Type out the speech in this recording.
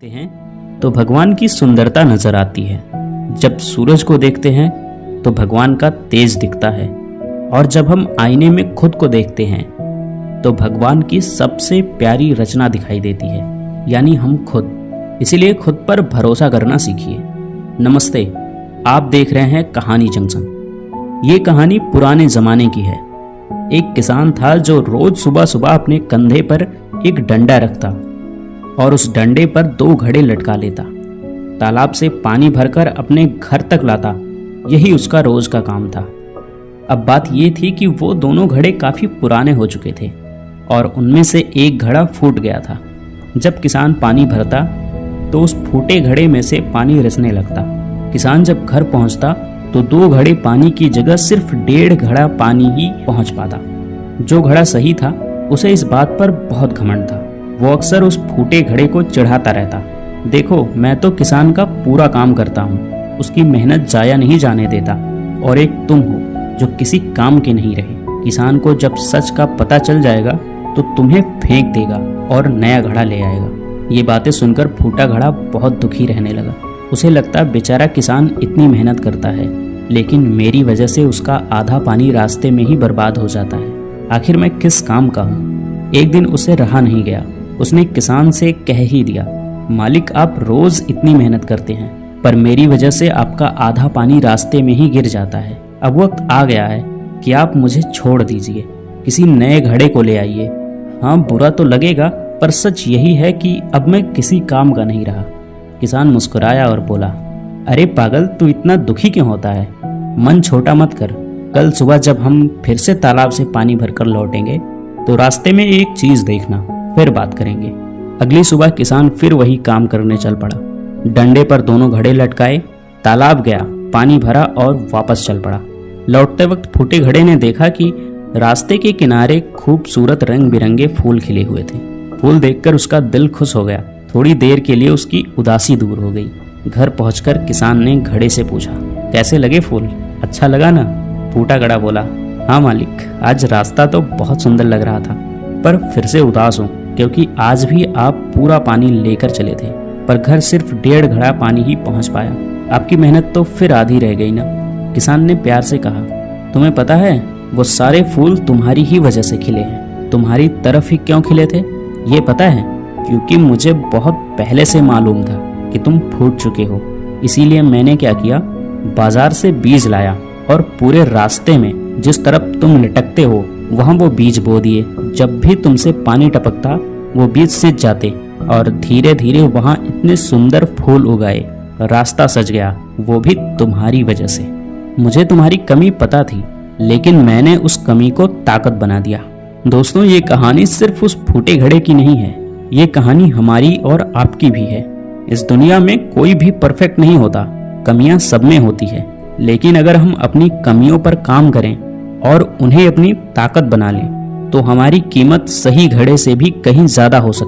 देखते हैं तो भगवान की सुंदरता नजर आती है। जब सूरज को देखते हैं तो भगवान का तेज दिखता है, और जब हम आईने में खुद को देखते हैं तो भगवान की सबसे प्यारी रचना दिखाई देती है, यानी हम खुद। इसीलिए खुद पर भरोसा करना सीखिए। नमस्ते, आप देख रहे हैं कहानी जंक्शन। ये कहानी पुराने जमाने की है। एक किसान था जो रोज सुबह सुबह अपने कंधे पर एक डंडा रखता और उस डंडे पर 2 घड़े लटका लेता। तालाब से पानी भरकर अपने घर तक लाता। यही उसका रोज का काम था। अब बात ये थी कि वो दोनों घड़े काफी पुराने हो चुके थे और उनमें से एक घड़ा फूट गया था। जब किसान पानी भरता तो उस फूटे घड़े में से पानी रिसने लगता। किसान जब घर पहुंचता तो 2 घड़े पानी की जगह सिर्फ 1.5 घड़ा पानी ही पहुंच पाता। जो घड़ा सही था उसे इस बात पर बहुत घमंड था। वो अक्सर उस फूटे घड़े को चिढ़ाता रहता। देखो, मैं तो किसान का पूरा काम करता हूँ, उसकी मेहनत जाया नहीं जाने देता, और एक तुम हो जो किसी काम के नहीं रहे। किसान को जब सच का पता चल जाएगा तो तुम्हें फेंक देगा और नया घड़ा ले आएगा। ये बातें सुनकर फूटा घड़ा बहुत दुखी रहने लगा। उसे लगता बेचारा किसान इतनी मेहनत करता है, लेकिन मेरी वजह से उसका आधा पानी रास्ते में ही बर्बाद हो जाता है। आखिर मैं किस काम का हूँ। एक दिन उसे रहा नहीं गया। उसने किसान से कह ही दिया, मालिक, आप रोज इतनी मेहनत करते हैं, पर मेरी वजह से आपका आधा पानी रास्ते में ही गिर जाता है। अब वक्त आ गया है कि आप मुझे छोड़ दीजिए, किसी नए घड़े को ले आइए। हाँ, बुरा तो लगेगा, पर सच यही है कि अब मैं किसी काम का नहीं रहा। किसान मुस्कुराया और बोला, अरे पागल, तू इतना दुखी क्यों होता है? मन छोटा मत कर। कल सुबह जब हम फिर से तालाब से पानी भरकर लौटेंगे तो रास्ते में एक चीज देखना, फिर बात करेंगे। अगली सुबह किसान फिर वही काम करने चल पड़ा। डंडे पर दोनों घड़े लटकाए, तालाब गया, पानी भरा और वापस चल पड़ा। लौटते वक्त फूटे घड़े ने देखा कि रास्ते के किनारे खूबसूरत रंग बिरंगे फूल खिले हुए थे। फूल देखकर उसका दिल खुश हो गया। थोड़ी देर के लिए उसकी उदासी दूर हो गई। घर पहुंचकर किसान ने घड़े से पूछा, कैसे लगे फूल? अच्छा लगा ना? फूटा घड़ा बोला, हाँ मालिक, आज रास्ता तो बहुत सुंदर लग रहा था, पर फिर से उदास हूँ क्योंकि आज भी आप पूरा पानी लेकर चले थे, पर घर सिर्फ 1.5 घड़ा पानी ही पहुंच पाया। आपकी मेहनत तो फिर आधी रह गई ना। किसान ने प्यार से कहा, तुम्हें पता है, वो सारे फूल तुम्हारी ही वजह से खिले हैं। तुम्हारी तरफ ही क्यों खिले थे ये पता है? क्योंकि मुझे बहुत पहले से मालूम था कि तुम फूट चुके हो। इसीलिए मैंने क्या किया, बाजार से बीज लाया और पूरे रास्ते में जिस तरफ तुम लटकते हो वहां वो बीज बो दिए। जब भी तुमसे पानी टपकता वो बीज सिंच जाते और धीरे धीरे वहां इतने सुंदर फूल उगाए। रास्ता सज गया, वो भी तुम्हारी वजह से। मुझे तुम्हारी कमी पता थी, लेकिन मैंने उस कमी को ताकत बना दिया। दोस्तों, ये कहानी सिर्फ उस फूटे घड़े की नहीं है, ये कहानी हमारी और आपकी भी है। इस दुनिया में कोई भी परफेक्ट नहीं होता, कमियां सब में होती है, लेकिन अगर हम अपनी कमियों पर काम करें और उन्हें अपनी ताकत बना लें तो हमारी कीमत सही घड़े से भी कहीं ज्यादा हो सकती है।